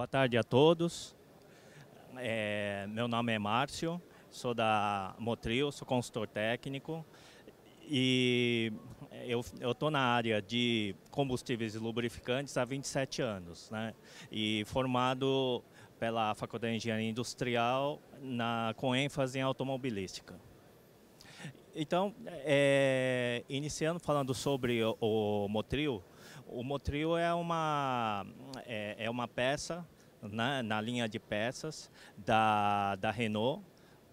Boa tarde a todos. Meu nome é Márcio, sou da Motril, sou consultor técnico e eu estou na área de combustíveis e lubrificantes há 27 anos, né? E formado pela Faculdade de Engenharia Industrial com ênfase em automobilística. Então, iniciando falando sobre o Motril, o Motril é uma peça, né, na linha de peças da Renault,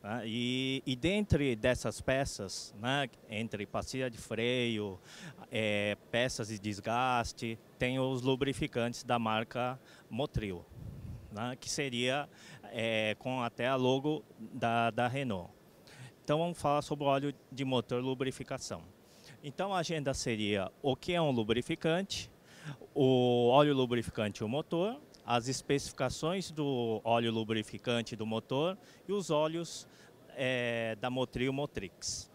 né, e dentre dessas peças, né, entre pastilha de freio, peças de desgaste, tem os lubrificantes da marca Motril, né, que seria com até a logo da Renault. Então vamos falar sobre o óleo de motor lubrificação. Então a agenda seria o que é um lubrificante, o óleo lubrificante e o motor, as especificações do óleo lubrificante do motor e os óleos da Motril Motrix.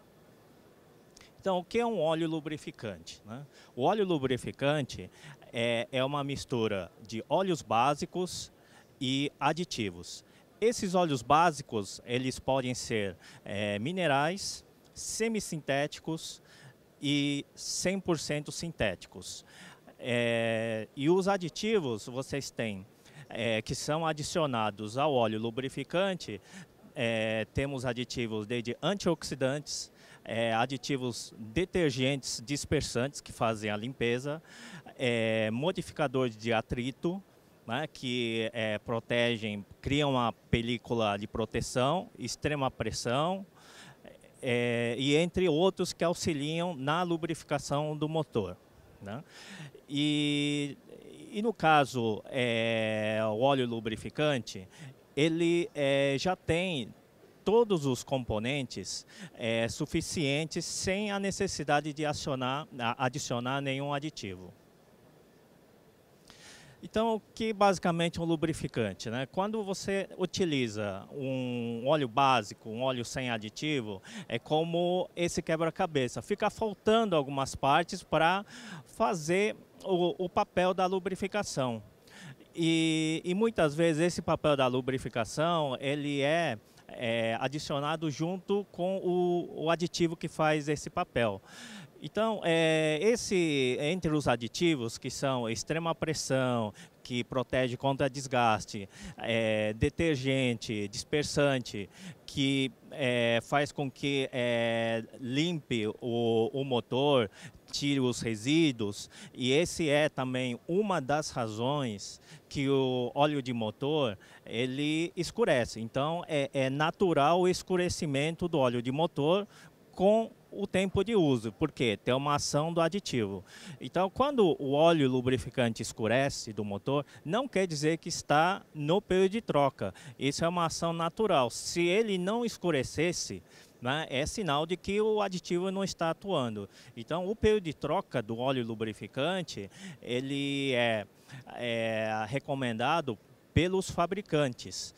Então, o que é um óleo lubrificante, né? O óleo lubrificante é uma mistura de óleos básicos e aditivos. Esses óleos básicos, eles podem ser minerais, semissintéticos e 100% sintéticos. E os aditivos, vocês têm, que são adicionados ao óleo lubrificante, temos aditivos desde antioxidantes, aditivos detergentes dispersantes que fazem a limpeza, modificadores de atrito, né, que protegem, criam uma película de proteção, extrema pressão, e entre outros que auxiliam na lubrificação do motor, né? E no caso, o óleo lubrificante, ele já tem todos os componentes suficientes sem a necessidade de adicionar nenhum aditivo. Então, o que basicamente é um lubrificante, né? Quando você utiliza um óleo básico, um óleo sem aditivo, é como esse quebra-cabeça. Fica faltando algumas partes para fazer o papel da lubrificação. E muitas vezes esse papel da lubrificação, ele é adicionado junto com o aditivo que faz esse papel. Então, entre os aditivos, que são extrema pressão, que protege contra desgaste, detergente, dispersante, que faz com que limpe o motor, tire os resíduos, e esse é também uma das razões que o óleo de motor ele escurece. Então, é natural o escurecimento do óleo de motor com o tempo de uso, porque tem uma ação do aditivo. Então, quando o óleo lubrificante escurece do motor, não quer dizer que está no período de troca. Isso é uma ação natural. Se ele não escurecesse, né, é sinal de que o aditivo não está atuando. Então, o período de troca do óleo lubrificante, ele é recomendado pelos fabricantes.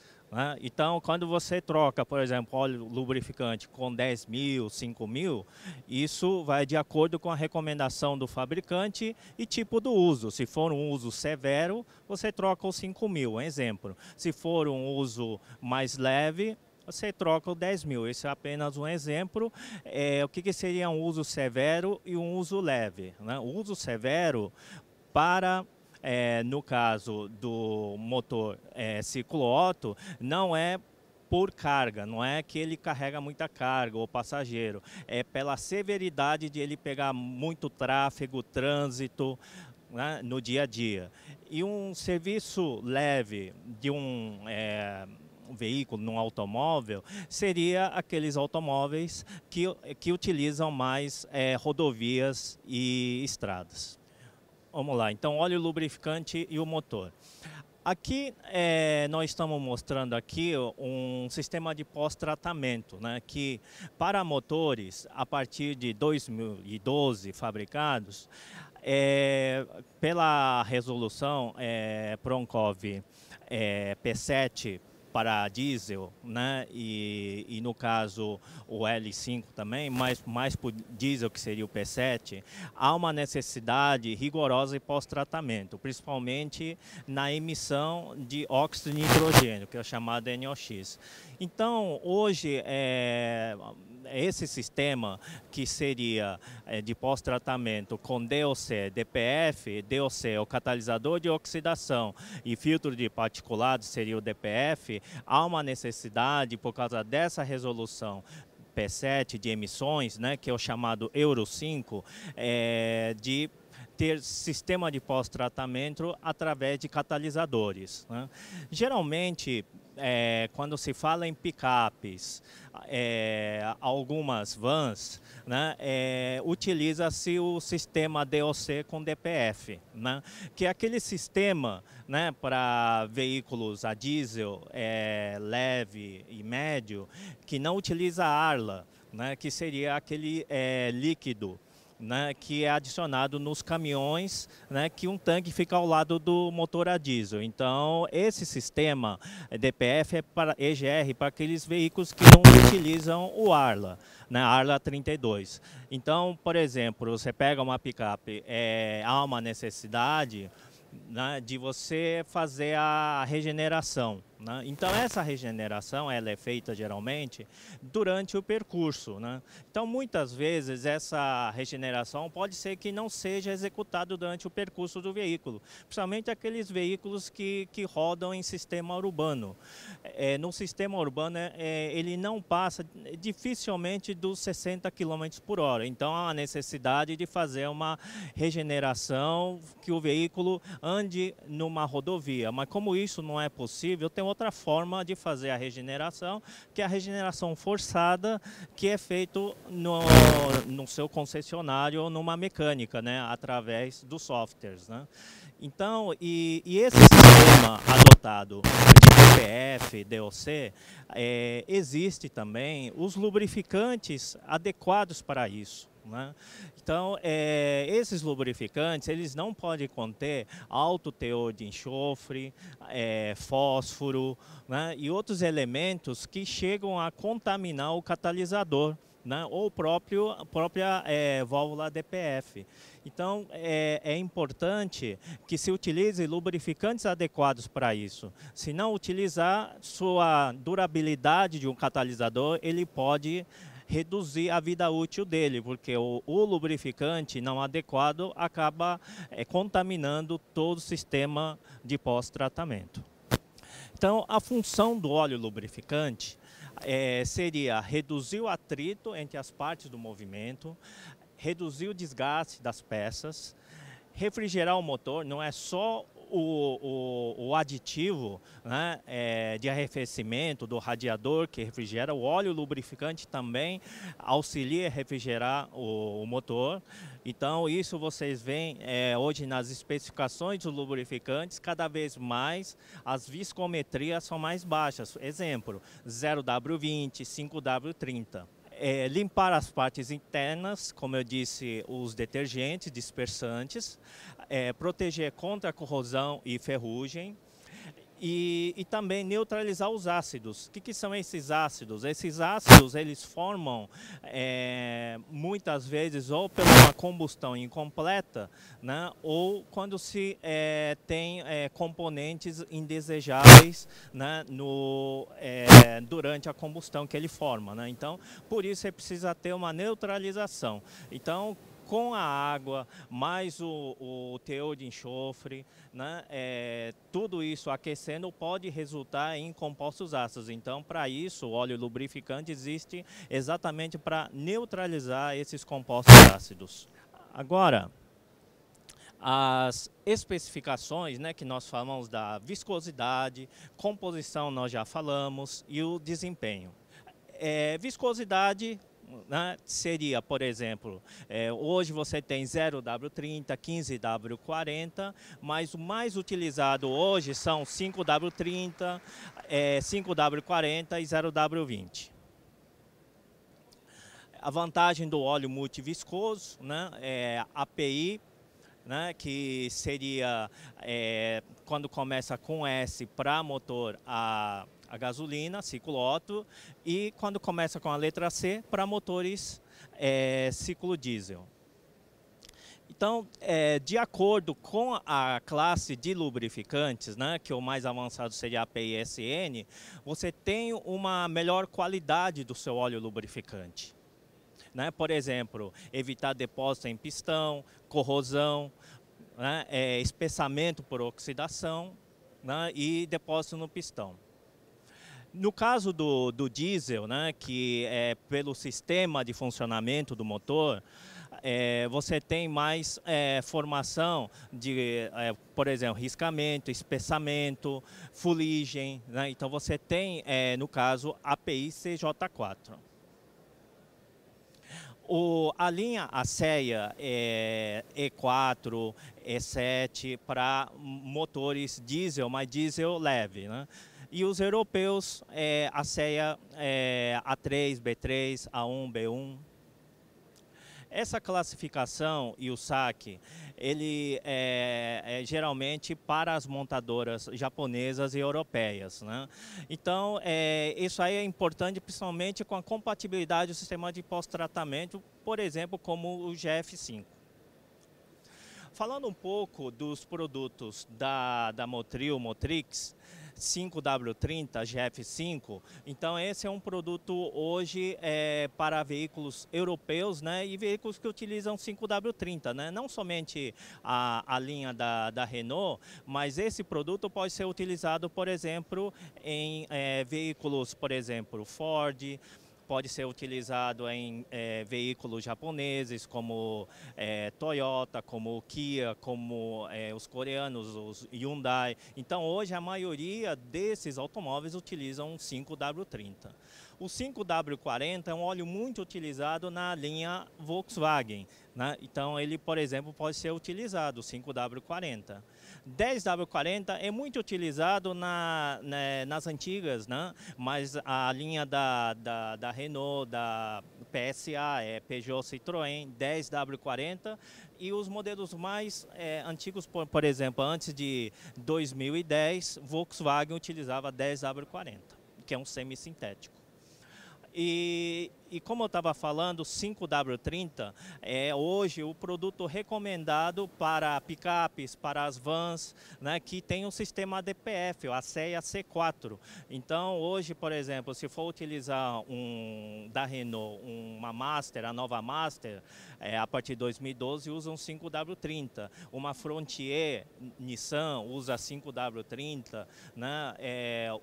Então, quando você troca, por exemplo, óleo lubrificante com 10 mil, 5 mil, isso vai de acordo com a recomendação do fabricante e tipo do uso. Se for um uso severo, você troca os 5 mil, um exemplo. Se for um uso mais leve, você troca o 10 mil. Esse é apenas um exemplo. O que seria um uso severo e um uso leve, né? O uso severo no caso do motor ciclo Otto, não é por carga, não é que ele carrega muita carga ou passageiro, é pela severidade de ele pegar muito tráfego, trânsito, né, no dia a dia. E um serviço leve de um veículo, num automóvel, seria aqueles automóveis que utilizam mais rodovias e estradas. Vamos lá, então óleo lubrificante e o motor. Aqui nós estamos mostrando aqui um sistema de pós-tratamento, né, que para motores a partir de 2012 fabricados, pela resolução Proncov P7 para diesel, né, e no caso o L5 também, mas mais para o diesel, que seria o P7, há uma necessidade rigorosa de pós-tratamento, principalmente na emissão de óxido de nitrogênio, que é o chamado NOx. Então, hoje, esse sistema que seria de pós-tratamento com DOC, DPF, DOC é o catalisador de oxidação e filtro de particulados seria o DPF, há uma necessidade, por causa dessa resolução P7 de emissões, né, que é o chamado Euro 5, de ter sistema de pós-tratamento através de catalisadores, né? Geralmente, quando se fala em picapes, algumas vans, né, utiliza-se o sistema DOC com DPF, né, que é aquele sistema, né, para veículos a diesel leve e médio, que não utiliza Arla, né, que seria aquele líquido, né, que é adicionado nos caminhões, né, que um tanque fica ao lado do motor a diesel. Então, esse sistema DPF é para EGR, para aqueles veículos que não utilizam o Arla, né, Arla 32. Então, por exemplo, você pega uma picape, há uma necessidade, né, de você fazer a regeneração, né? Então essa regeneração ela é feita geralmente durante o percurso, né? Então muitas vezes essa regeneração pode ser que não seja executada durante o percurso do veículo, principalmente aqueles veículos que rodam em sistema urbano. No sistema urbano ele não passa dificilmente dos 60 km por hora, então há a necessidade de fazer uma regeneração que o veículo ande numa rodovia, mas como isso não é possível, tem outra forma de fazer a regeneração, que é a regeneração forçada, que é feito no seu concessionário ou numa mecânica, né, através dos softwares, né? Então, e esse sistema adotado de DPF, DOC, existe também os lubrificantes adequados para isso, né? Então, esses lubrificantes, eles não podem conter alto teor de enxofre, fósforo, né, e outros elementos que chegam a contaminar o catalisador, né, ou a própria válvula DPF. Então, é importante que se utilize lubrificantes adequados para isso. Se não utilizar, sua durabilidade de um catalisador, ele pode reduzir a vida útil dele, porque o lubrificante não adequado acaba contaminando todo o sistema de pós-tratamento. Então, a função do óleo lubrificante seria reduzir o atrito entre as partes do movimento, reduzir o desgaste das peças, refrigerar o motor, não é só o aditivo, né, de arrefecimento do radiador que refrigera, o óleo lubrificante também auxilia a refrigerar o motor. Então isso vocês veem hoje nas especificações dos lubrificantes, cada vez mais as viscometrias são mais baixas. Exemplo, 0W20, 5W30. Limpar as partes internas, como eu disse, os detergentes, dispersantes, proteger contra a corrosão e ferrugem, e também neutralizar os ácidos. O que são esses ácidos? Esses ácidos eles formam muitas vezes ou pela uma combustão incompleta, né, ou quando se tem componentes indesejáveis, né, durante a combustão que ele forma, né? Então, por isso você precisa ter uma neutralização. Então, com a água, mais o teor de enxofre, né, tudo isso aquecendo pode resultar em compostos ácidos. Então, para isso, o óleo lubrificante existe exatamente para neutralizar esses compostos ácidos. Agora, as especificações, né, que nós falamos da viscosidade, composição nós já falamos, e o desempenho. Viscosidade, né, seria, por exemplo, hoje você tem 0W30, 15W40, mas o mais utilizado hoje são 5W30, 5W40 e 0W20. A vantagem do óleo multiviscoso, né, API, né, que seria quando começa com S para motor a a gasolina, ciclo Otto, e quando começa com a letra C, para motores ciclo diesel. Então, de acordo com a classe de lubrificantes, né, que o mais avançado seria API e SN, você tem uma melhor qualidade do seu óleo lubrificante. Né? Por exemplo, evitar depósito em pistão, corrosão, né, espessamento por oxidação, né, e depósito no pistão. No caso do diesel, né, que é pelo sistema de funcionamento do motor, você tem mais formação de, por exemplo, riscamento, espessamento, fuligem, né? Então você tem, no caso, API CJ4. A linha ACEA E4, E7 para motores diesel, mas diesel leve, né? E os europeus, ACEA A3, B3, A1, B1. Essa classificação e o SAC, ele geralmente para as montadoras japonesas e europeias, né? Então, isso aí é importante principalmente com a compatibilidade do sistema de pós-tratamento, por exemplo, como o GF5. Falando um pouco dos produtos da Motril, Motrix, 5W30 GF5, então esse é um produto hoje para veículos europeus, né, e veículos que utilizam 5W30, né, não somente a linha da Renault, mas esse produto pode ser utilizado, por exemplo, em veículos, por exemplo, Ford, pode ser utilizado em veículos japoneses como Toyota, como Kia, como os coreanos, os Hyundai. Então hoje a maioria desses automóveis utilizam um 5W30. O 5W40 é um óleo muito utilizado na linha Volkswagen, né? Então ele, por exemplo, pode ser utilizado, o 5W40. 10W40 é muito utilizado nas antigas, né? Mas a linha da Renault, da PSA, Peugeot, Citroën, 10W40, e os modelos mais antigos, por exemplo, antes de 2010, Volkswagen utilizava 10W40, que é um semissintético. E como eu estava falando, o 5W30 é hoje o produto recomendado para picapes, para as vans, né, que tem um sistema DPF, a ACEA C4. Então hoje, por exemplo, se for utilizar da Renault, uma Master, a nova Master, a partir de 2012 usa um 5W30. Uma Frontier Nissan usa 5W30, né?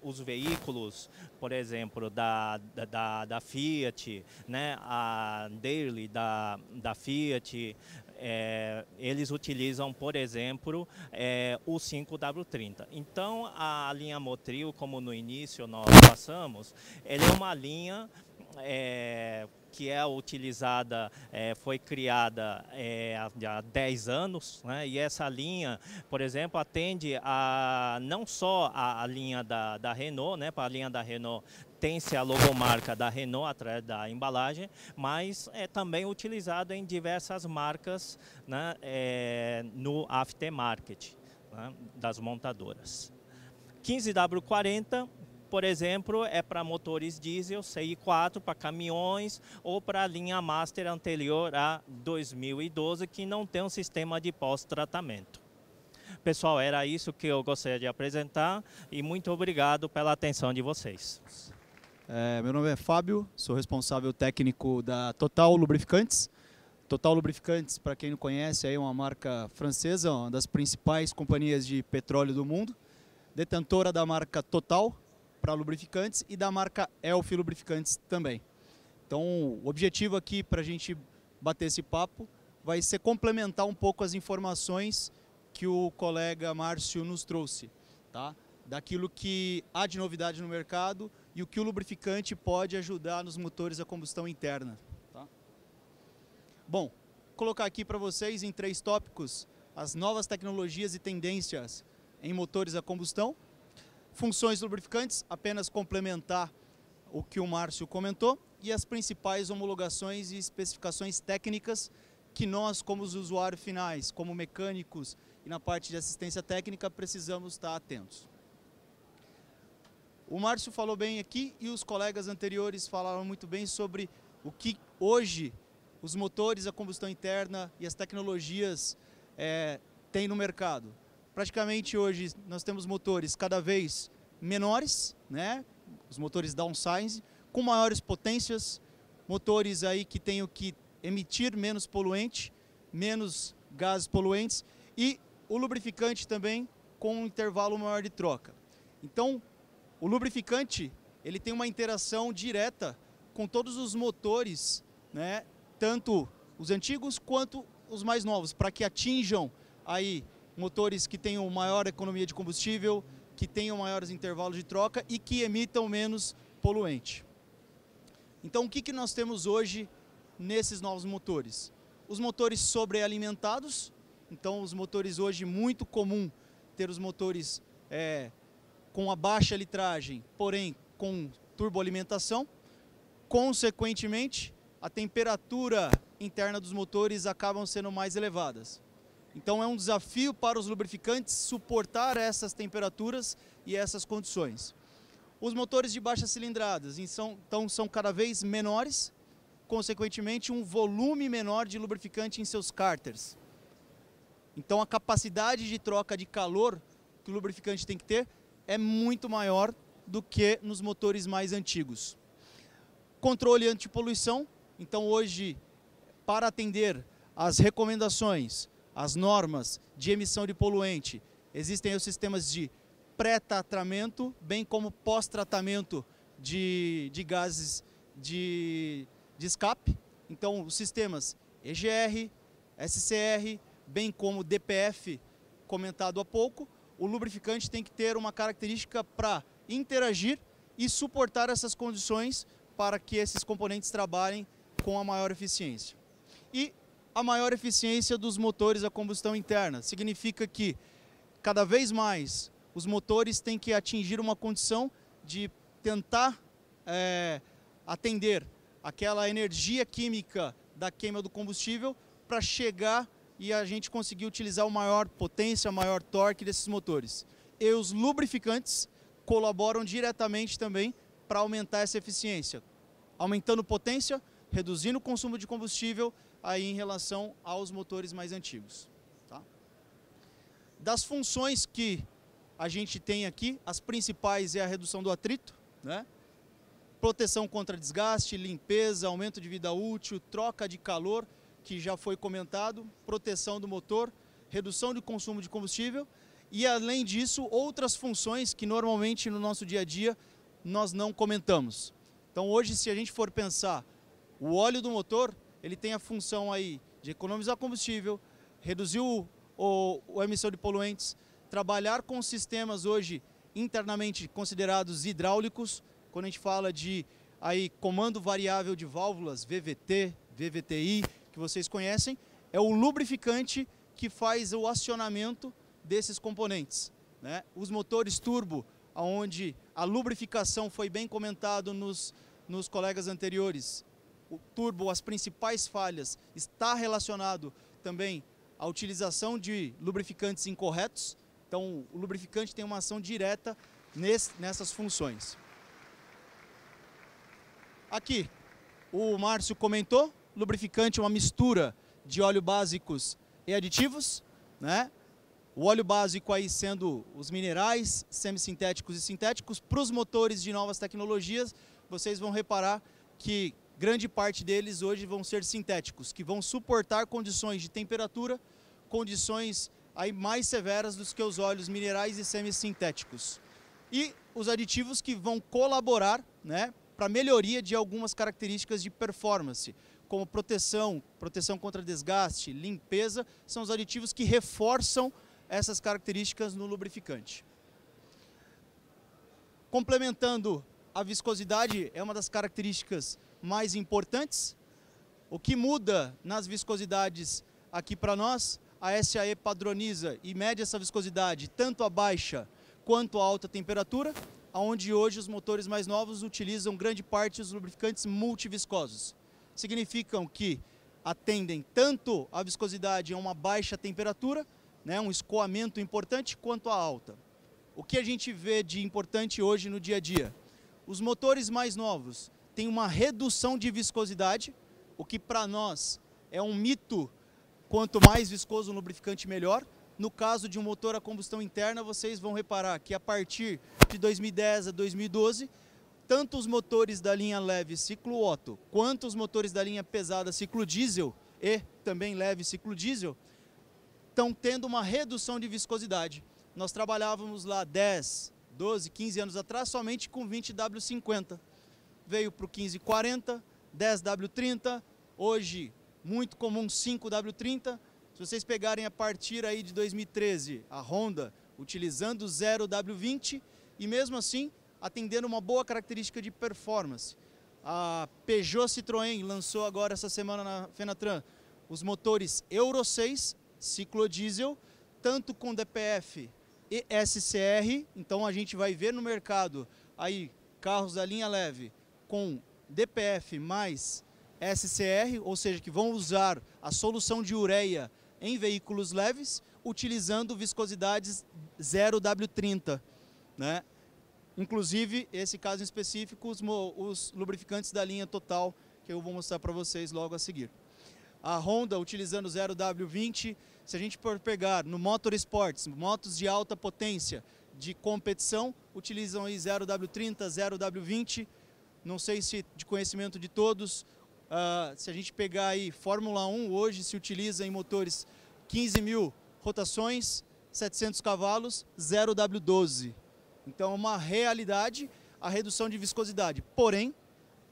Os veículos, por exemplo, da Fiat, né, a Daily da Fiat, eles utilizam, por exemplo, o 5W30. Então, a linha Motril, como no início nós passamos, ela é uma linha que é utilizada, foi criada há 10 anos, né? E essa linha, por exemplo, atende não só a linha da Renault, né? Para a linha da Renault tem-se a logomarca da Renault atrás da embalagem, mas é também utilizada em diversas marcas, né? No aftermarket, né? Das montadoras. 15W40, por exemplo, é para motores diesel, CI4, para caminhões ou para a linha Master anterior a 2012, que não tem um sistema de pós-tratamento. Pessoal, era isso que eu gostaria de apresentar e muito obrigado pela atenção de vocês. Meu nome é Fábio, sou responsável técnico da Total Lubrificantes. Total Lubrificantes, para quem não conhece, é uma marca francesa, uma das principais companhias de petróleo do mundo, detentora da marca Total para lubrificantes e da marca Elf Lubrificantes também. Então, o objetivo aqui para a gente bater esse papo vai ser complementar um pouco as informações que o colega Márcio nos trouxe, tá? Daquilo que há de novidade no mercado e o que o lubrificante pode ajudar nos motores a combustão interna. Tá? Bom, vou colocar aqui para vocês em 3 tópicos as novas tecnologias e tendências em motores a combustão. Funções lubrificantes, apenas complementar o que o Márcio comentou, e as principais homologações e especificações técnicas que nós, como os usuários finais, como mecânicos e na parte de assistência técnica, precisamos estar atentos. O Márcio falou bem aqui e os colegas anteriores falaram muito bem sobre o que hoje os motores a combustão interna e as tecnologias têm no mercado. Praticamente hoje nós temos motores cada vez menores, né? Os motores downsize, com maiores potências, motores aí que tenham que emitir menos poluente, menos gases poluentes e o lubrificante também com um intervalo maior de troca. Então, o lubrificante ele tem uma interação direta com todos os motores, né? Tanto os antigos quanto os mais novos, para que atinjam aí motores que tenham maior economia de combustível, que tenham maiores intervalos de troca e que emitam menos poluente. Então, o que nós temos hoje nesses novos motores? Os motores sobrealimentados. Então, os motores hoje, muito comum ter os motores com a baixa litragem, porém com turboalimentação. Consequentemente, a temperatura interna dos motores acabam sendo mais elevadas. Então é um desafio para os lubrificantes suportar essas temperaturas e essas condições. Os motores de baixa cilindradas então são cada vez menores, consequentemente um volume menor de lubrificante em seus cárteres. Então a capacidade de troca de calor que o lubrificante tem que ter é muito maior do que nos motores mais antigos. Controle antipoluição. Então hoje, para atender às recomendações, as normas de emissão de poluente, existem os sistemas de pré-tratamento, bem como pós-tratamento de gases de escape. Então, os sistemas EGR, SCR, bem como DPF, comentado há pouco, o lubrificante tem que ter uma característica para interagir e suportar essas condições para que esses componentes trabalhem com a maior eficiência. E a maior eficiência dos motores a combustão interna significa que cada vez mais os motores têm que atingir uma condição de tentar atender aquela energia química da queima do combustível para chegar e a gente conseguir utilizar a maior potência, a maior torque desses motores. E os lubrificantes colaboram diretamente também para aumentar essa eficiência, aumentando potência, reduzindo o consumo de combustível aí em relação aos motores mais antigos. Tá? Das funções que a gente tem aqui, as principais é a redução do atrito, né? Proteção contra desgaste, limpeza, aumento de vida útil, troca de calor, que já foi comentado, proteção do motor, redução de consumo de combustível e, além disso, outras funções que normalmente no nosso dia a dia nós não comentamos. Então hoje, se a gente for pensar, o óleo do motor, ele tem a função aí de economizar combustível, reduzir a emissão de poluentes, trabalhar com sistemas hoje internamente considerados hidráulicos, quando a gente fala de aí, comando variável de válvulas, VVT, VVTI, que vocês conhecem, é o lubrificante que faz o acionamento desses componentes, né? Os motores turbo, onde a lubrificação foi bem comentado nos colegas anteriores, o turbo, as principais falhas, está relacionado também à utilização de lubrificantes incorretos. Então, o lubrificante tem uma ação direta nessas funções. Aqui, o Márcio comentou, lubrificante é uma mistura de óleo básicos e aditivos, né? O óleo básico aí sendo os minerais, semissintéticos e sintéticos. Para os motores de novas tecnologias, vocês vão reparar que grande parte deles hoje vão ser sintéticos, que vão suportar condições de temperatura, condições aí mais severas do que os óleos minerais e semissintéticos. E os aditivos que vão colaborar, né, para a melhoria de algumas características de performance, como proteção contra desgaste, limpeza, são os aditivos que reforçam essas características no lubrificante. Complementando, a viscosidade é uma das características mais importantes. O que muda nas viscosidades aqui para nós, a SAE padroniza e mede essa viscosidade tanto a baixa quanto a alta temperatura, onde hoje os motores mais novos utilizam grande parte dos lubrificantes multiviscosos. Significam que atendem tanto a viscosidade a uma baixa temperatura, né, um escoamento importante, quanto a alta. o que a gente vê de importante hoje no dia a dia? Os motores mais novos têm uma redução de viscosidade, o que para nós é um mito, quanto mais viscoso o lubrificante melhor. No caso de um motor a combustão interna, vocês vão reparar que a partir de 2010 a 2012, tanto os motores da linha leve ciclo Otto, quanto os motores da linha pesada ciclo diesel e também leve ciclo diesel, estão tendo uma redução de viscosidade. Nós trabalhávamos lá 10, 12, 15 anos atrás somente com 20W50. Veio para o 1540, 10W30, hoje muito comum 5W30. Se vocês pegarem a partir aí de 2013, a Honda utilizando 0W20 e mesmo assim atendendo uma boa característica de performance. A Peugeot Citroën lançou agora essa semana na Fenatran os motores Euro 6 ciclo diesel, tanto com DPF e SCR. Então a gente vai ver no mercado aí carros da linha leve com DPF mais SCR, ou seja, que vão usar a solução de ureia em veículos leves, utilizando viscosidades 0W30, né? Inclusive, esse caso em específico, os lubrificantes da linha Total, que eu vou mostrar para vocês logo a seguir. A Honda utilizando 0W20, se a gente for pegar no Motorsports, motos de alta potência de competição, utilizam aí 0W30, 0W20, não sei se de conhecimento de todos, se a gente pegar aí Fórmula 1, hoje se utiliza em motores 15.000 rotações, 700 cavalos, 0W12. Então é uma realidade a redução de viscosidade. Porém,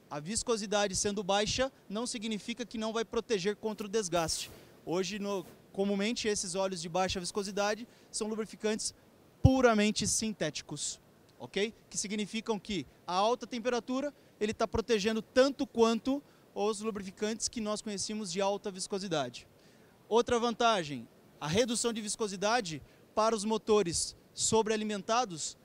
a viscosidade sendo baixa não significa que não vai proteger contra o desgaste. Hoje, comumente, esses óleos de baixa viscosidade são lubrificantes puramente sintéticos, ok? Que significam que a alta temperatura ele está protegendo tanto quanto os lubrificantes que nós conhecemos de alta viscosidade. Outra vantagem, a redução de viscosidade para os motores sobrealimentados.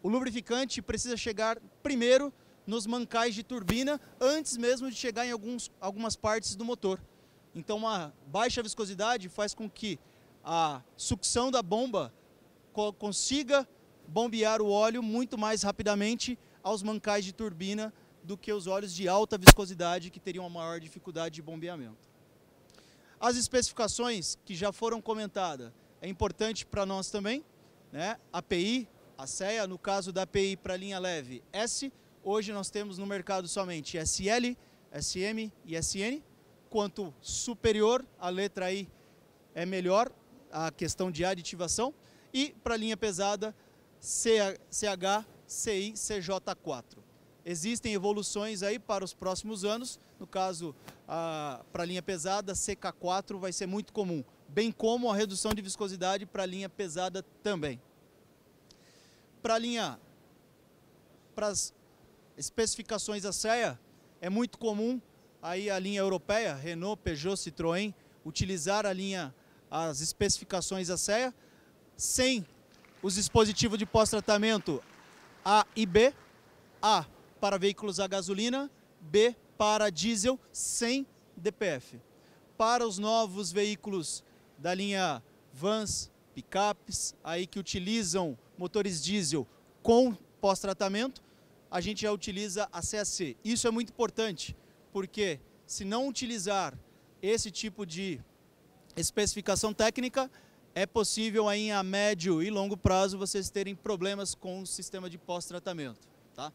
O lubrificante precisa chegar primeiro nos mancais de turbina, antes mesmo de chegar em algumas partes do motor. Então uma baixa viscosidade faz com que a sucção da bomba consiga bombear o óleo muito mais rapidamente aos mancais de turbina do que os óleos de alta viscosidade, que teriam uma maior dificuldade de bombeamento. As especificações que já foram comentadas, é importante para nós também, né? API, a CEA, no caso da API para linha leve S, hoje nós temos no mercado somente SL, SM e SN. Quanto superior, a letra I é melhor, a questão de aditivação. E para linha pesada, CH, CI, CJ4. Existem evoluções aí para os próximos anos, no caso, para a linha pesada, CK4 vai ser muito comum, bem como a redução de viscosidade para a linha pesada também. Para as especificações da CEA, é muito comum aí a linha europeia, Renault, Peugeot, Citroën, utilizar as especificações da CEA, sem os dispositivos de pós-tratamento A e B, A para veículos a gasolina, B para diesel, sem DPF. Para os novos veículos da linha vans, picapes, aí que utilizam motores diesel com pós-tratamento, a gente já utiliza a CAC. Isso é muito importante, porque se não utilizar esse tipo de especificação técnica, é possível aí a médio e longo prazo vocês terem problemas com o sistema de pós-tratamento, tá?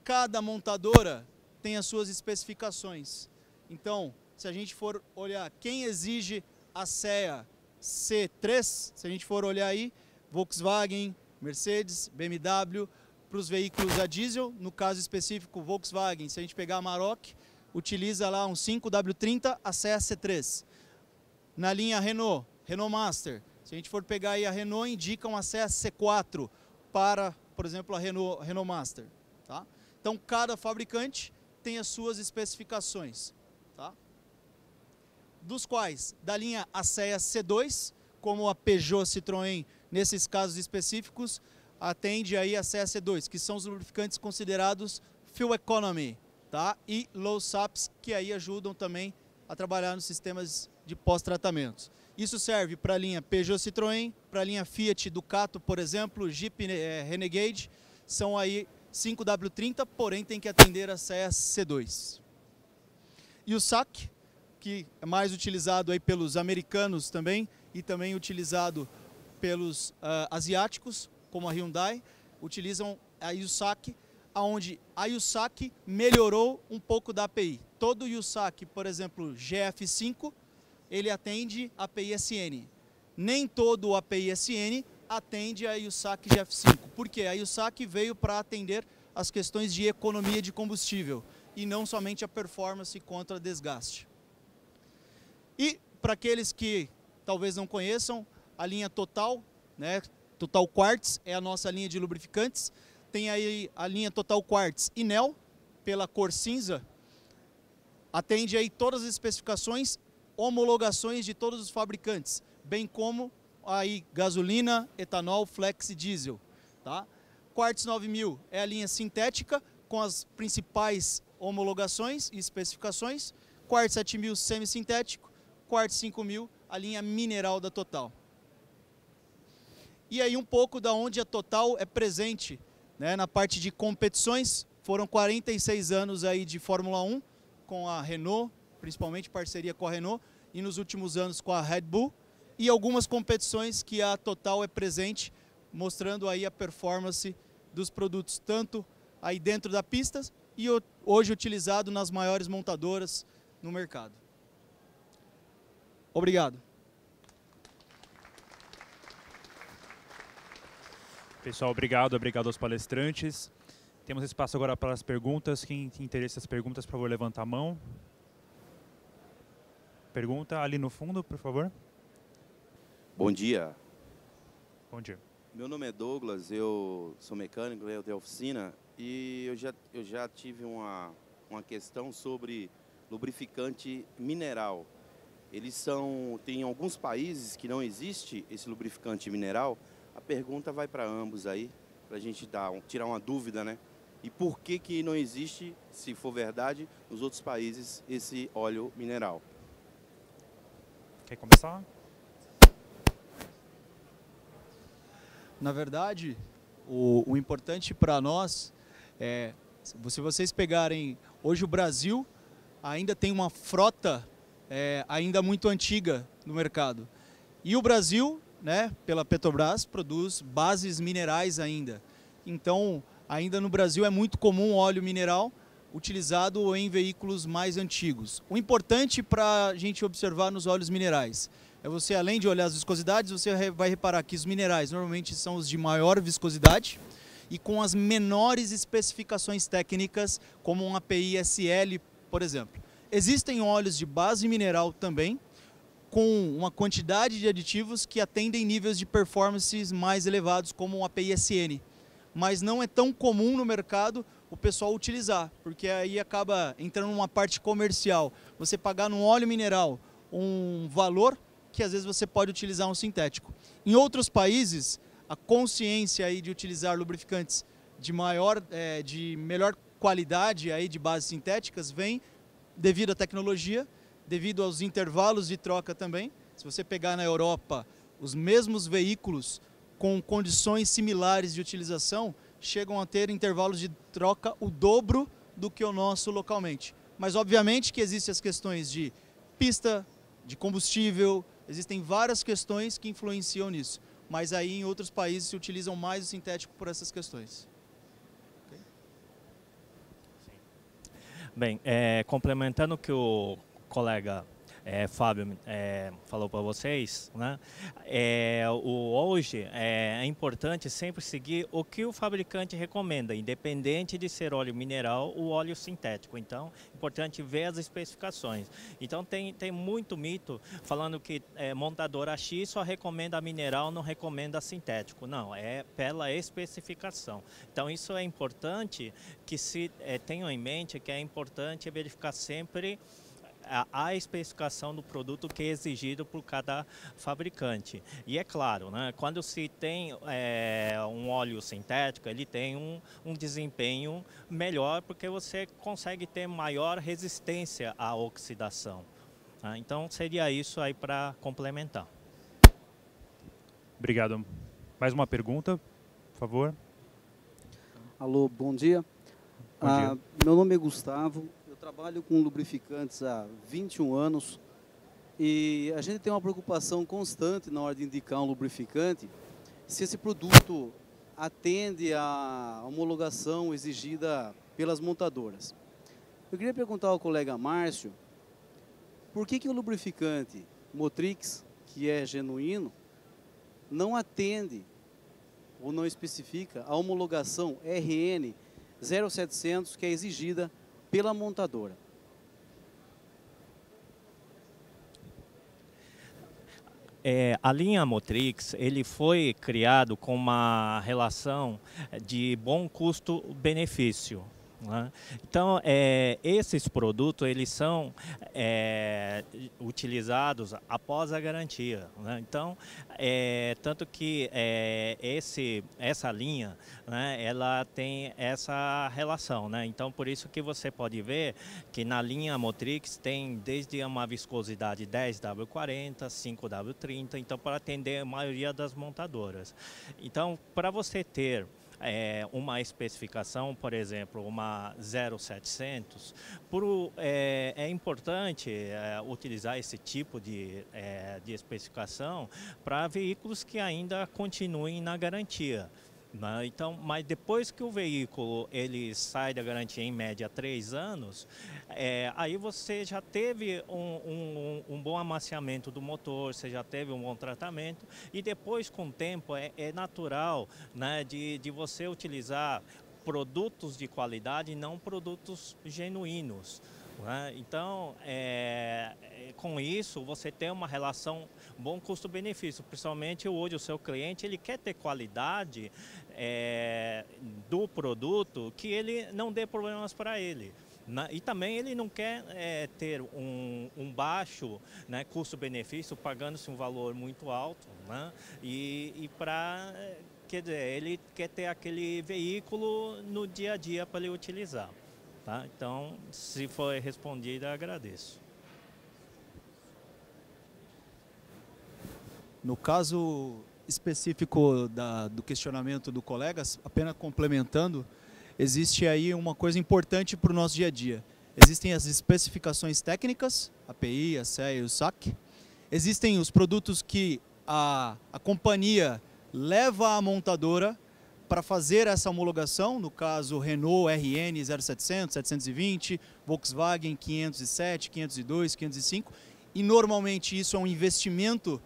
Cada montadora tem as suas especificações. Então, se a gente for olhar quem exige a CEA C3, se a gente for olhar aí, Volkswagen, Mercedes, BMW, para os veículos a diesel, no caso específico Volkswagen, se a gente pegar a Maroc, utiliza lá um 5W30 a CEA C3. Na linha Renault, Renault Master, se a gente for pegar aí a Renault, indica uma CEA C4 para, por exemplo, a Renault Master, tá? Então, cada fabricante tem as suas especificações, tá? Dos quais, da linha ACEA C2, como a Peugeot, Citroën, nesses casos específicos, atende aí a ACEA C2, que são os lubrificantes considerados Fuel Economy, tá? E Low SAPs, que aí ajudam também a trabalhar nos sistemas de pós-tratamentos. Isso serve para a linha Peugeot Citroën, para a linha Fiat Ducato, por exemplo, Jeep Renegade, são aí 5W30, porém tem que atender a CS-C2. E o SAC, que é mais utilizado aí pelos americanos também, e também utilizado pelos asiáticos, como a Hyundai, utilizam a USAC, onde a USAC melhorou um pouco da API. Todo USAC, por exemplo, GF5, ele atende a API SN. Nem todo o API SN atende a USAC GF5. Por quê? A USAC veio para atender as questões de economia de combustível e não somente a performance contra desgaste. E para aqueles que talvez não conheçam, a linha Total, né? Total Quartz é a nossa linha de lubrificantes. Tem aí a linha Total Quartz Inel, pela cor cinza, atende aí todas as especificações, homologações de todos os fabricantes, bem como aí gasolina, etanol, flex e diesel. Tá? Quartz 9000 é a linha sintética, com as principais homologações e especificações. Quartz 7000 semissintético, Quartz 5000 a linha mineral da Total. E aí um pouco da onde a Total é presente, né, na parte de competições. Foram 46 anos aí de Fórmula 1 com a Renault, principalmente parceria com a Renault, e nos últimos anos com a Red Bull, e algumas competições que a Total é presente, mostrando aí a performance dos produtos, tanto aí dentro da pista e hoje utilizado nas maiores montadoras no mercado. Obrigado. Pessoal, obrigado aos palestrantes. Temos espaço agora para as perguntas. Quem tem interesse nas perguntas, por favor, levanta a mão. Pergunta ali no fundo, por favor. Bom dia. Bom dia. Meu nome é Douglas, eu sou mecânico, eu tenho oficina e eu já tive uma questão sobre lubrificante mineral. Tem alguns países que não existe esse lubrificante mineral. A pergunta vai para ambos aí, para a gente tirar uma dúvida, né? E por que não existe, se for verdade, nos outros países, esse óleo mineral? Quer começar? Na verdade, o importante para nós é, se vocês pegarem, hoje o Brasil ainda tem uma frota ainda muito antiga no mercado. E o Brasil, né, pela Petrobras, produz bases minerais ainda. Então, ainda no Brasil é muito comum óleo mineral utilizado em veículos mais antigos. O importante para a gente observar nos óleos minerais é você, além de olhar as viscosidades, você vai reparar que os minerais normalmente são os de maior viscosidade e com as menores especificações técnicas, como um API SL, por exemplo. Existem óleos de base mineral também, com uma quantidade de aditivos que atendem níveis de performances mais elevados, como um API SN. Mas não é tão comum no mercado o pessoal utilizar, porque aí acaba entrando numa parte comercial. Você pagar num óleo mineral um valor que às vezes você pode utilizar um sintético. Em outros países, a consciência aí de utilizar lubrificantes de melhor qualidade aí de bases sintéticas vem devido à tecnologia, devido aos intervalos de troca também. Se você pegar na Europa, os mesmos veículos com condições similares de utilização chegam a ter intervalos de troca o dobro do que o nosso localmente. Mas obviamente que existem as questões de pista, de combustível, existem várias questões que influenciam nisso. Mas aí em outros países se utilizam mais o sintético por essas questões. Okay? Bem, complementando o que o colega Fábio falou para vocês, né? Hoje é importante sempre seguir o que o fabricante recomenda, independente de ser óleo mineral ou óleo sintético. Então, é importante ver as especificações. Então, tem muito mito falando que montadora X só recomenda mineral, não recomenda sintético. Não, é pela especificação. Então, isso é importante que se tenham em mente que é importante verificar sempre a especificação do produto que é exigido por cada fabricante. E é claro, né, quando se tem um óleo sintético, ele tem um desempenho melhor, porque você consegue ter maior resistência à oxidação. Tá? Então seria isso aí para complementar. Obrigado. Mais uma pergunta, por favor. Alô, bom dia. Bom dia. Meu nome é Gustavo, eu trabalho com lubrificantes há 21 anos e a gente tem uma preocupação constante na hora de indicar um lubrificante, se esse produto atende à homologação exigida pelas montadoras. Eu queria perguntar ao colega Márcio, por que o lubrificante Motrix, que é genuíno, não atende ou não especifica a homologação RN 0700 que é exigida pela montadora? A linha Motrix, ele foi criado com uma relação de bom custo-benefício. Né? Então, esses produtos, eles são utilizados após a garantia. Né? Então, tanto que essa linha, né, ela tem essa relação. Né? Então, por isso que você pode ver que na linha Motrix tem desde uma viscosidade 10W40, 5W30, então para atender a maioria das montadoras. Então, para você ter uma especificação, por exemplo, uma 0700, é importante utilizar esse tipo de especificação para veículos que ainda continuem na garantia. Né? Então, mas depois que o veículo ele sai da garantia em média 3 anos, aí você já teve um bom amaciamento do motor, você já teve um bom tratamento e depois com o tempo é natural, né, de você utilizar produtos de qualidade e não produtos genuínos. Né? Então, com isso, você tem uma relação bom custo-benefício, principalmente hoje o seu cliente ele quer ter qualidade do produto que ele não dê problemas para ele. E também ele não quer ter um baixo, né, custo-benefício, pagando-se um valor muito alto. Né? Quer dizer, ele quer ter aquele veículo no dia a dia para ele utilizar. Tá? Então, se for respondida, agradeço. No caso específico do questionamento do colega, apenas complementando, existe aí uma coisa importante para o nosso dia a dia. Existem as especificações técnicas, API, a CE e o SAC. Existem os produtos que a companhia leva à montadora para fazer essa homologação, no caso Renault RN 0700, 720, Volkswagen 507, 502, 505, e normalmente isso é um investimento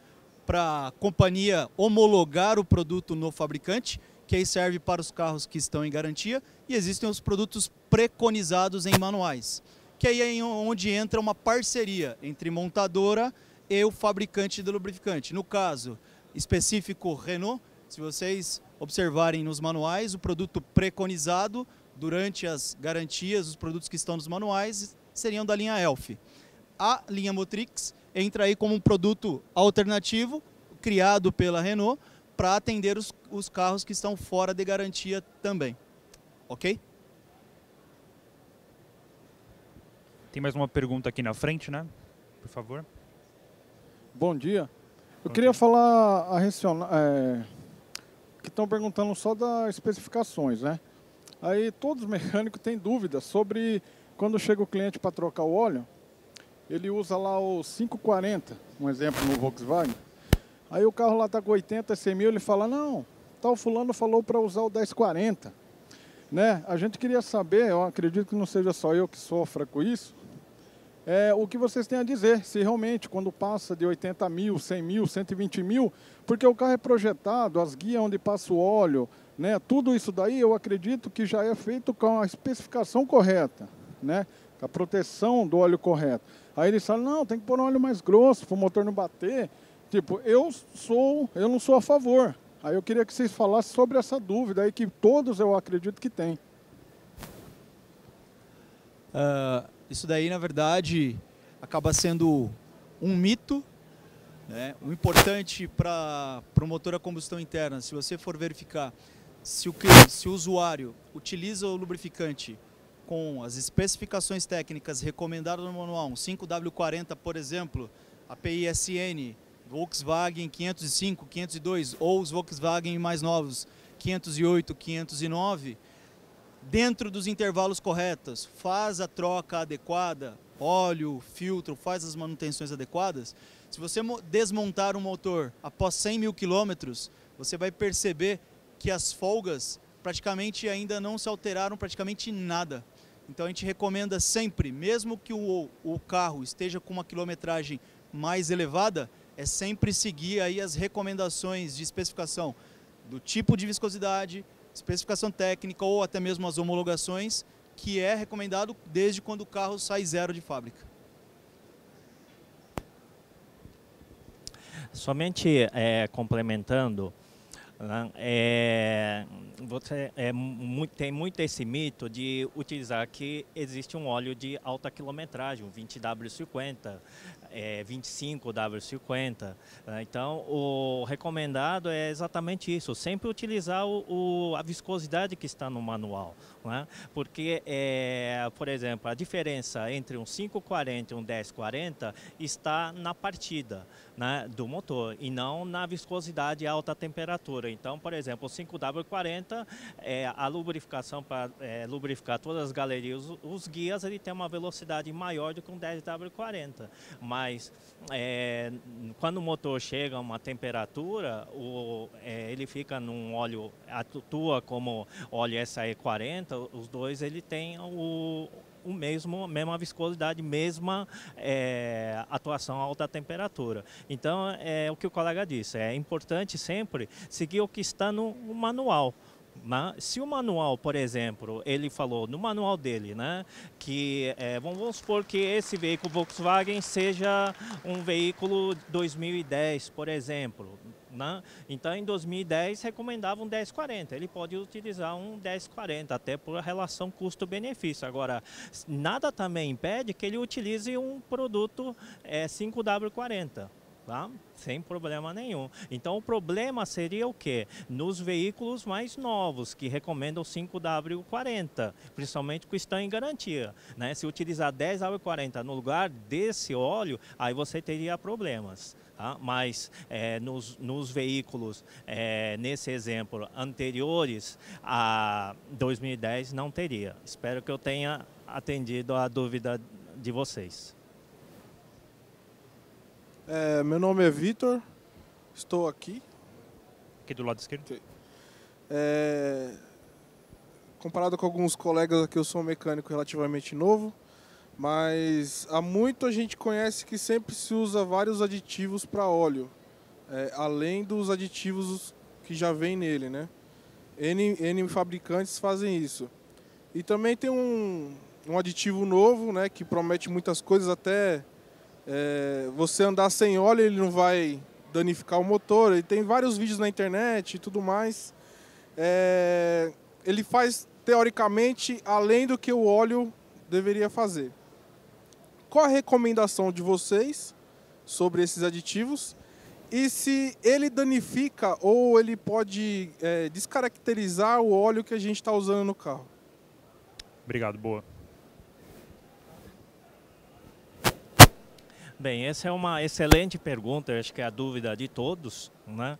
para a companhia homologar o produto no fabricante, que aí serve para os carros que estão em garantia, e existem os produtos preconizados em manuais, que aí é onde entra uma parceria entre montadora e o fabricante do lubrificante. No caso específico Renault, se vocês observarem nos manuais, o produto preconizado durante as garantias, os produtos que estão nos manuais, seriam da linha Elf. A linha Motrix entra aí como um produto alternativo, criado pela Renault, para atender os carros que estão fora de garantia também. Ok? Tem mais uma pergunta aqui na frente, né? Por favor. Bom dia. Eu queria falar que estão perguntando só das especificações, né? Aí todos os mecânicos têm dúvidas sobre quando chega o cliente para trocar o óleo, ele usa lá o 540, um exemplo no Volkswagen. Aí o carro lá está com 80, 100 mil, ele fala, não, tal fulano falou para usar o 1040. Né? A gente queria saber, eu acredito que não seja só eu que sofra com isso, o que vocês têm a dizer, se realmente quando passa de 80 mil, 100 mil, 120 mil, porque o carro é projetado, as guias onde passa o óleo, né? Tudo isso daí eu acredito que já é feito com a especificação correta, né? Com a proteção do óleo correto. Aí eles falam, não, tem que pôr um óleo mais grosso para o motor não bater. Tipo, eu não sou a favor. Aí eu queria que vocês falassem sobre essa dúvida aí que todos eu acredito que tem. Isso daí, na verdade, acaba sendo um mito, né? O importante para o motor a combustão interna, se você for verificar se o usuário utiliza o lubrificante com as especificações técnicas recomendadas no manual, um 5W40, por exemplo, API SN, Volkswagen 505, 502 ou os Volkswagen mais novos 508, 509, dentro dos intervalos corretos, faz a troca adequada, óleo, filtro, faz as manutenções adequadas. Se você desmontar um motor após 100 mil quilômetros, você vai perceber que as folgas praticamente ainda não se alteraram praticamente nada. Então a gente recomenda sempre, mesmo que o carro esteja com uma quilometragem mais elevada, é sempre seguir aí as recomendações de especificação do tipo de viscosidade, especificação técnica ou até mesmo as homologações, que é recomendado desde quando o carro sai zero de fábrica. Somente complementando, né, tem muito esse mito de utilizar que existe um óleo de alta quilometragem, um 20W50, 25W50. Então, o recomendado é exatamente isso, sempre utilizar a viscosidade que está no manual. Né? Porque, por exemplo, a diferença entre um 540 e um 1040 está na partida, né, do motor e não na viscosidade e alta temperatura. Então, por exemplo, o 5W40, a lubrificação para lubrificar todas as galerias, os guias, ele tem uma velocidade maior do que um 10W40. Mas quando o motor chega a uma temperatura, ele fica num óleo, atua como óleo SAE40, os dois ele tem mesma viscosidade, mesma atuação a alta temperatura. Então, é o que o colega disse, é importante sempre seguir o que está no manual. Se o manual, por exemplo, ele falou no manual dele, né, que vamos supor que esse veículo Volkswagen seja um veículo 2010, por exemplo, né? Então em 2010 recomendava um 1040, ele pode utilizar um 1040, até por relação custo-benefício. Agora, nada também impede que ele utilize um produto 5W40. Tá? Sem problema nenhum. Então o problema seria o quê? Nos veículos mais novos, que recomendam 5W40, principalmente que estão em garantia. Né? Se utilizar 10W40 no lugar desse óleo, aí você teria problemas. Tá? Mas nos veículos, nesse exemplo, anteriores a 2010, não teria. Espero que eu tenha atendido a dúvida de vocês. Meu nome é Vitor, estou aqui. Aqui do lado esquerdo. Comparado com alguns colegas aqui, eu sou um mecânico relativamente novo, mas há muito a gente conhece que sempre se usa vários aditivos para óleo, além dos aditivos que já vem nele, né? N fabricantes fazem isso. E também tem um aditivo novo, né, que promete muitas coisas, até você andar sem óleo, ele não vai danificar o motor. Ele tem vários vídeos na internet e tudo mais. Ele faz, teoricamente, além do que o óleo deveria fazer. Qual a recomendação de vocês sobre esses aditivos? E se ele danifica ou ele pode descaracterizar o óleo que a gente está usando no carro? Obrigado, boa. Bem, essa é uma excelente pergunta, eu acho que é a dúvida de todos, né?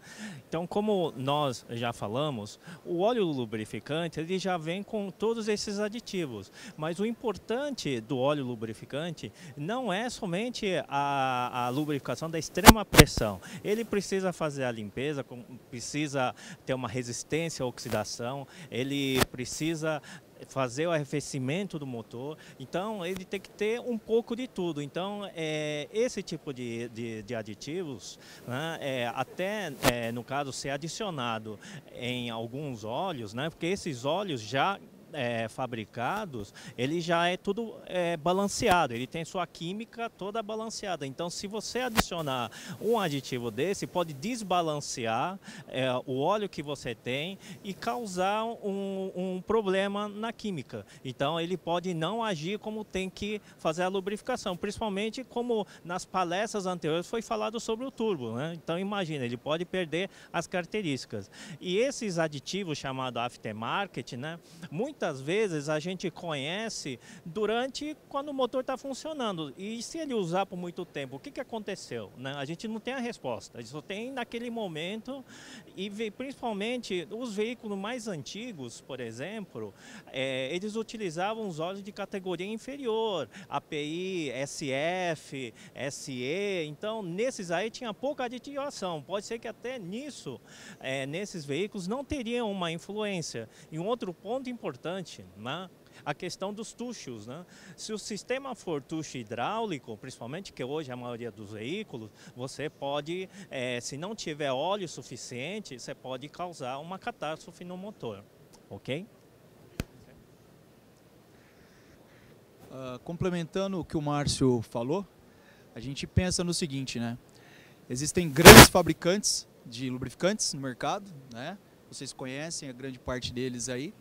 Então, como nós já falamos, o óleo lubrificante ele já vem com todos esses aditivos, mas o importante do óleo lubrificante não é somente a lubrificação da extrema pressão. Ele precisa fazer a limpeza, precisa ter uma resistência à oxidação, ele precisa fazer o arrefecimento do motor, então ele tem que ter um pouco de tudo. Então esse tipo de aditivos, né, até no caso ser adicionado em alguns óleos, né, porque esses óleos já fabricados, ele já é tudo balanceado, ele tem sua química toda balanceada. Então, se você adicionar um aditivo desse, pode desbalancear o óleo que você tem e causar um problema na química. Então, ele pode não agir como tem que fazer a lubrificação, principalmente como nas palestras anteriores foi falado sobre o turbo, né? Então, imagina, ele pode perder as características. E esses aditivos chamados aftermarket, né, muitas muitas vezes a gente conhece durante quando o motor está funcionando. E se ele usar por muito tempo, o que aconteceu? Né? A gente não tem a resposta, a gente só tem naquele momento. E principalmente os veículos mais antigos, por exemplo, eles utilizavam os óleos de categoria inferior, API, SF, SE. Então, nesses aí tinha pouca aditivação. Pode ser que até nisso, nesses veículos, não teriam uma influência. E um outro ponto importante, né? A questão dos tuchos, né? Se o sistema for tucho hidráulico, principalmente, que hoje é a maioria dos veículos, você pode, se não tiver óleo suficiente, você pode causar uma catástrofe no motor, ok? Complementando o que o Márcio falou, a gente pensa no seguinte, né? Existem grandes fabricantes de lubrificantes no mercado, né? Vocês conhecem a grande parte deles aí.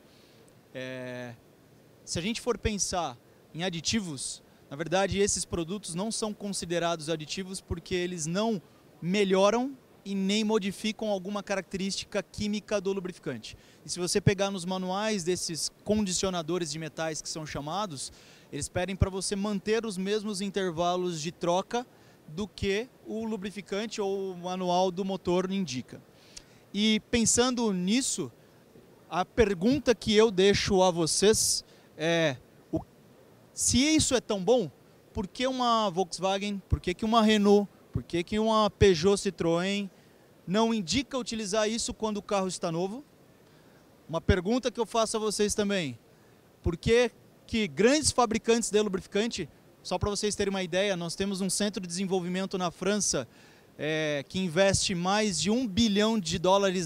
Se a gente for pensar em aditivos, na verdade esses produtos não são considerados aditivos porque eles não melhoram e nem modificam alguma característica química do lubrificante. E se você pegar nos manuais desses condicionadores de metais que são chamados, eles pedem para você manter os mesmos intervalos de troca do que o lubrificante ou o manual do motor indica. E pensando nisso, a pergunta que eu deixo a vocês se isso é tão bom, por que uma Volkswagen, por que uma Renault, por que uma Peugeot Citroën não indica utilizar isso quando o carro está novo? Uma pergunta que eu faço a vocês também, por que grandes fabricantes de lubrificante, só para vocês terem uma ideia, nós temos um centro de desenvolvimento na França que investe mais de $1 bilhão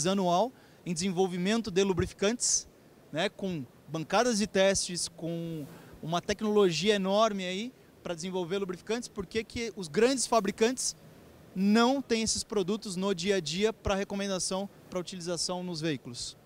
anual em desenvolvimento de lubrificantes, né, com bancadas de testes, com uma tecnologia enorme aí para desenvolver lubrificantes. Por que os grandes fabricantes não têm esses produtos no dia a dia para recomendação para utilização nos veículos?